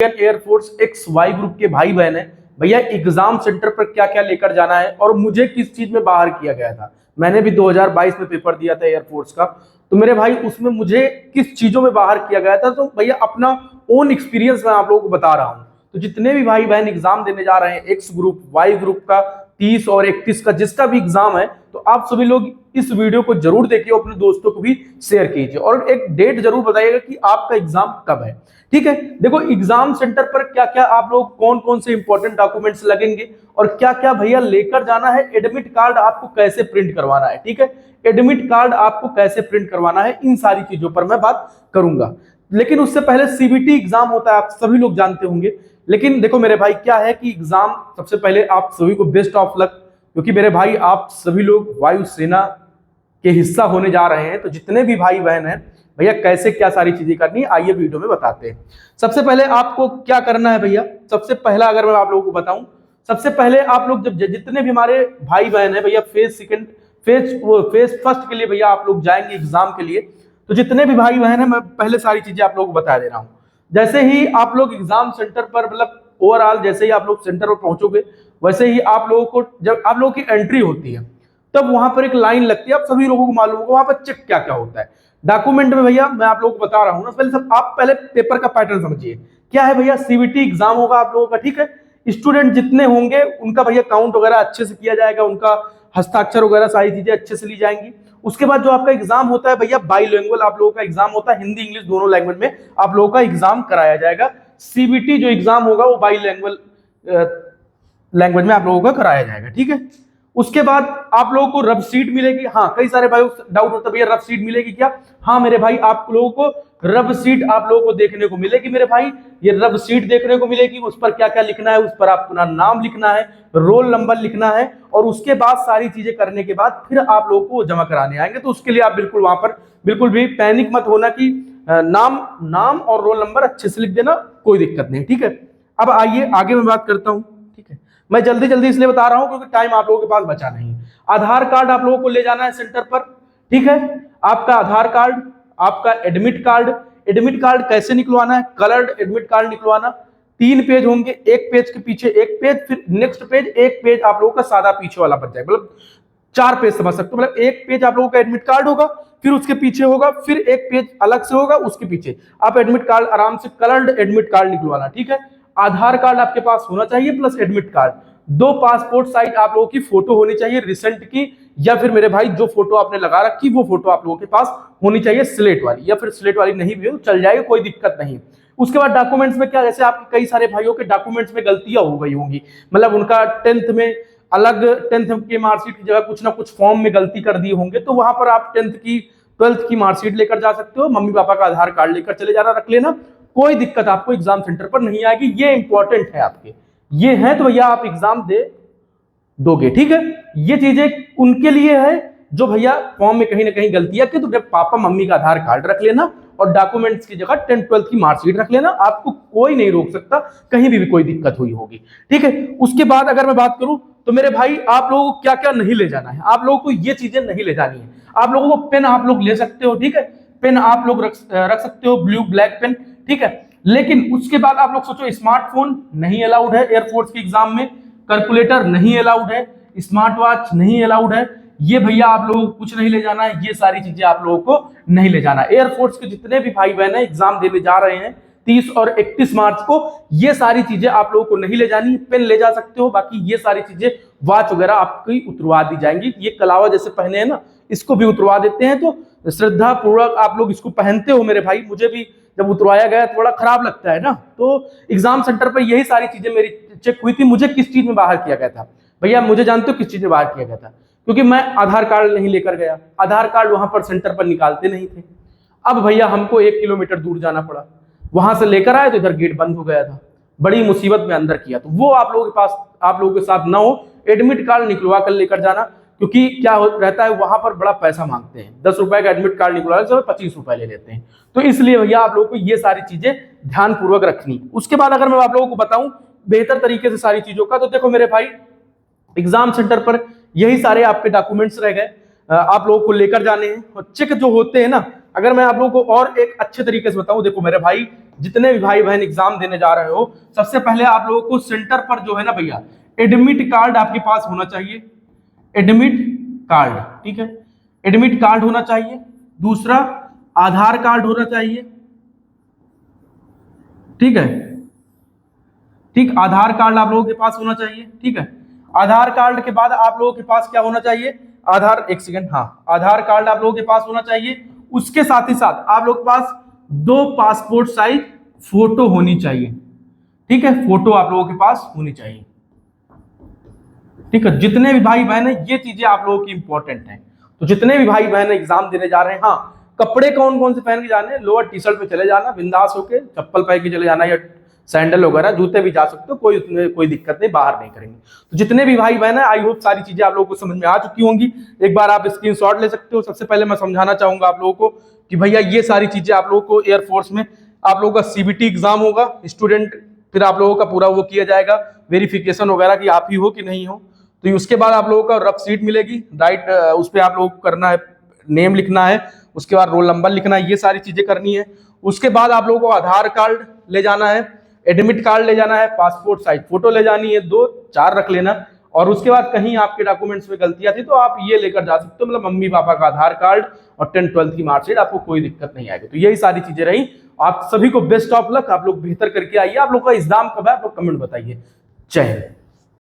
Air force x Y group के भाई बहन है भैया, एग्जाम सेंटर पर क्या क्या लेकर जाना है और मुझे किस चीज में बाहर किया गया था। मैंने भी 2022 में पेपर दिया था एयरफोर्स का, तो मेरे भाई उसमें मुझे किस चीजों में बाहर किया गया था, तो भैया अपना ओन एक्सपीरियंस मैं आप लोगों को बता रहा हूं। तो जितने भी भाई बहन एग्जाम देने जा रहे हैं एक्स ग्रुप वाई ग्रुप का 30 और 31 का जिसका भी एग्जाम है, तो आप सभी लोग इस वीडियो को जरूर देखिए, अपने दोस्तों को भी शेयर कीजिए और एक डेट जरूर बताइएगा कि आपका एग्जाम कब है। ठीक है, देखो एग्जाम सेंटर पर क्या क्या आप लोग कौन कौन से इंपॉर्टेंट डॉक्यूमेंट्स लगेंगे और क्या क्या भैया लेकर जाना है, एडमिट कार्ड आपको कैसे प्रिंट करवाना है। ठीक है, एडमिट कार्ड आपको कैसे प्रिंट करवाना है, इन सारी चीजों पर मैं बात करूंगा। लेकिन उससे पहले सीबीटी एग्जाम होता है, आप सभी लोग जानते होंगे। लेकिन देखो मेरे भाई क्या है कि एग्जाम सबसे पहले आप सभी को बेस्ट ऑफ लक, क्योंकि मेरे भाई आप सभी लोग वायुसेना के हिस्सा होने जा रहे हैं। तो जितने भी भाई बहन हैं भैया कैसे क्या सारी चीजें करनी है आइए वीडियो में बताते हैं। सबसे पहले आपको क्या करना है भैया, सबसे पहला अगर मैं आप लोगों को बताऊं, सबसे पहले आप लोग जब जितने भी हमारे भाई बहन है भैया फेज फर्स्ट के लिए भैया आप लोग जाएंगे एग्जाम के लिए, तो जितने भी भाई बहन है मैं पहले सारी चीजें आप लोगों को बता दे रहा हूँ। जैसे ही आप लोग एग्जाम सेंटर पर मतलब ओवरऑल जैसे ही आप लोग सेंटर पर पहुंचोगे, वैसे ही आप लोगों को जब आप लोगों की एंट्री होती है तब वहां पर एक लाइन लगती है, आप सभी लोगों को मालूम होगा वहां पर चेक क्या क्या होता है। डॉक्यूमेंट में भैया मैं आप लोगों को बता रहा हूं ना, पहले सब आप पहले पेपर का पैटर्न समझिए क्या है भैया। सीबीटी एग्जाम होगा आप लोगों का, ठीक है। स्टूडेंट जितने होंगे उनका भैया काउंट वगैरह अच्छे से किया जाएगा, उनका हस्ताक्षर वगैरह सारी चीजें अच्छे से ली जाएंगी। उसके बाद जो आपका एग्जाम होता है भैया बाईलिंगुअल आप लोगों का एग्जाम होता है, हिंदी इंग्लिश दोनों लैंग्वेज में आप लोगों का एग्जाम कराया जाएगा। सीबीटी जो एग्जाम होगा वो बाईलिंगुअल लैंग्वेज में आप लोगों का कराया जाएगा, ठीक है। उसके बाद आप लोगों को रफ सीट मिलेगी। हाँ, कई सारे भाई डाउट होता है भैया रफ सीट मिलेगी क्या। हाँ मेरे भाई आप लोगों को रफ सीट आप लोगों को देखने को मिलेगी मेरे भाई। ये रफ सीट देखने को मिलेगी, उस पर क्या क्या लिखना है, उस पर आप अपना नाम लिखना है, रोल नंबर लिखना है और उसके बाद सारी चीजें करने के बाद फिर आप लोगों को जमा कराने आएंगे। तो उसके लिए आप बिल्कुल वहां पर बिल्कुल भी पैनिक मत होना कि नाम और रोल नंबर अच्छे से लिख देना, कोई दिक्कत नहीं, ठीक है। अब आइए आगे मैं बात करता हूं, ठीक है। मैं जल्दी जल्दी इसलिए बता रहा हूं क्योंकि टाइम आप लोगों के पास बचा नहीं। आधार कार्ड आप लोगों को ले जाना है सेंटर पर, ठीक है। आपका आधार कार्ड, आपका एडमिट कार्ड। एडमिट कार्ड कैसे निकलवाना है, कलर्ड एडमिट कार्ड निकलवाना। 3 पेज होंगे, एक पेज के पीछे एक पेज, फिर नेक्स्ट पेज, एक पेज आप लोगों का सादा पीछे वाला बच जाएगा, मतलब 4 पेज समझ सकते हो। मतलब एक पेज आप लोगों का एडमिट कार्ड होगा, फिर उसके पीछे होगा, फिर एक पेज अलग से होगा उसके पीछे। आप एडमिट कार्ड आराम से कलर्ड एडमिट कार्ड निकलवाना, ठीक है। आधार कार्ड आपके पास होना चाहिए plus admit card. 2 passport size आप लोगों की फोटो होनी चाहिए रिसेंट की, या फिर मेरे भाई जो फोटो आपने लगा रखी वो फोटो आप लोगों के पास होनी चाहिए स्लेट वाली, या फिर स्लेट वाली नहीं भी हो चल जाएगा, कोई दिक्कत नहीं। उसके बाद डॉक्यूमेंट्स में क्या, जैसे आपके कई सारे भाइयों के डॉक्यूमेंट्स में गलतियां हो गई होंगी, मतलब उनका 10th में अलग 10th की मार्कशीट की जगह कुछ ना कुछ फॉर्म में गलती कर दिए होंगे, तो वहां पर आप 10th की 12th की मार्कशीट लेकर जा सकते हो, मम्मी पापा का आधार कार्ड लेकर चले जाना, रख लेना, कोई दिक्कत आपको एग्जाम सेंटर पर नहीं आएगी। ये इंपॉर्टेंट है आपके, ये है तो भैया आप एग्जाम दे दोगे, ठीक है। ये चीजें उनके लिए है जो भैया फॉर्म में कहीं ना कहीं गलतियां की, तो पापा मम्मी का आधार कार्ड रख लेना और डॉक्यूमेंट्स की जगह 10th 12th की मार्कशीट रख लेना, आपको कोई नहीं रोक सकता कहीं भी कोई दिक्कत हुई होगी, ठीक है। उसके बाद अगर मैं बात करूं तो मेरे भाई आप लोगों को क्या क्या नहीं ले जाना है, आप लोगों को ये चीजें नहीं ले जानी है। आप लोगों को पेन आप लोग ले सकते हो, ठीक है, पेन आप लोग रख सकते हो, ब्लू ब्लैक पेन, ठीक है। लेकिन उसके बाद आप लोग सोचो स्मार्टफोन नहीं अलाउड है एयरफोर्स के एग्जाम में, कैलकुलेटर नहीं अलाउड है, स्मार्ट वॉच नहीं अलाउड है, ये भैया आप लोगों को कुछ नहीं ले जाना है, ये सारी चीजें आप लोगों को नहीं ले जाना है। एयरफोर्स के जितने भी भाई बहन एग्जाम देने जा रहे हैं 30 और 31 मार्च को, ये सारी चीजें आप लोगों को नहीं ले जानी। पेन ले जा सकते हो, बाकी ये सारी चीजें वॉच वगैरह आपकी उतरवा दी जाएंगी। ये कलावा जैसे पहने हैं ना, इसको भी उतरवा देते हैं, तो श्रद्धा पूर्वक आप लोग इसको पहनते हो मेरे भाई। मुझे भी जब उतरवाया गया थोड़ा खराब लगता है ना, तो एग्जाम सेंटर पर यही सारी चीजें मेरी चेक हुई थी। मुझे किस चीज में बाहर किया गया था भैया, मुझे जानते हो किस चीज में बाहर किया गया था, क्योंकि मैं आधार कार्ड नहीं लेकर गया, आधार कार्ड वहां पर सेंटर पर निकालते नहीं थे। अब भैया हमको 1 किलोमीटर दूर जाना पड़ा, वहां से लेकर आए तो इधर गेट बंद हो गया था, बड़ी मुसीबत में अंदर किया। तो वो आप लोगों के पास, आप लोगों के साथ ना हो, एडमिट कार्ड निकलवा कर लेकर जाना, क्योंकि क्या रहता है वहां पर बड़ा पैसा मांगते हैं। 10 रुपए का एडमिट कार्ड निकलवा 25 रुपए ले लेते हैं, तो इसलिए भैया आप लोगों को ये सारी चीजें ध्यान पूर्वक रखनी। उसके बाद अगर मैं आप लोगों को बताऊं बेहतर तरीके से सारी चीजों का, तो देखो मेरे भाई एग्जाम सेंटर पर यही सारे आपके डॉक्यूमेंट्स रह गए। आप लोगों को लेकर जाने हैं। और चेक जो होते हैं ना, अगर मैं आप लोगों को और एक अच्छे तरीके से बताऊं, देखो मेरे भाई, जितने भी भाई बहन एग्जाम देने जा रहे हो, सबसे पहले आप लोगों को सेंटर पर जो है ना भैया, एडमिट कार्ड आपके पास होना चाहिए। एडमिट कार्ड, ठीक है, एडमिट कार्ड होना चाहिए। दूसरा, आधार कार्ड होना चाहिए। ठीक है, ठीक, आधार कार्ड आप लोगों के पास होना चाहिए। ठीक है, आधार कार्ड के बाद आप लोगों के पास क्या होना चाहिए, आधार, एक सेकंड, हाँ, आधार कार्ड आप लोगों के पास होना चाहिए। उसके साथ ही साथ आप लोगों के पास 2 पासपोर्ट साइज फोटो होनी चाहिए। ठीक है, फोटो आप लोगों के पास होनी चाहिए। ठीक है, जितने भी भाई बहन है, ये चीजें आप लोगों की इंपॉर्टेंट हैं। तो जितने भी भाई बहन एग्जाम देने जा रहे हैं, हाँ, कपड़े कौन कौन से पहन के जाने हैं, लोअर टी शर्ट पे चले जाना, बिंदास होके, चप्पल पहन के चले जाना, या सैंडल वगैरह, जूते भी जा सकते हो, कोई उसमें कोई दिक्कत नहीं, बाहर नहीं करेंगे। तो जितने भी भाई बहन है, आई होप सारी चीजें आप लोगों को समझ में आ चुकी होंगी। एक बार आप स्क्रीनशॉट ले सकते हो। सबसे पहले मैं समझाना चाहूंगा आप लोगों को कि भैया ये सारी चीजें आप लोगों को एयरफोर्स में आप लोगों का सीबीटी एग्जाम होगा, स्टूडेंट, फिर आप लोगों का पूरा वो किया जाएगा वेरिफिकेशन वगैरह कि आप ही हो कि नहीं हो। तो उसके बाद आप लोगों का रफ सीट मिलेगी, राइट, उस पर आप लोगों को करना है, नेम लिखना है, उसके बाद रोल नंबर लिखना है, ये सारी चीजें करनी है। उसके बाद आप लोगों को आधार कार्ड ले जाना है, एडमिट कार्ड ले जाना है, पासपोर्ट साइज फोटो ले जानी है, 2-4 रख लेना। और उसके बाद कहीं आपके डॉक्यूमेंट्स में गलतियां थी तो आप ये लेकर जा सकते हो, मतलब मम्मी पापा का आधार कार्ड और 10th-12th की मार्कशीट, आपको कोई दिक्कत नहीं आएगी। तो यही सारी चीजें रही। आप सभी को बेस्ट ऑफ लक, आप लोग बेहतर करके आइए। आप लोग का एग्जाम कब है, आप लोग कमेंट बताइए। जय हिंद।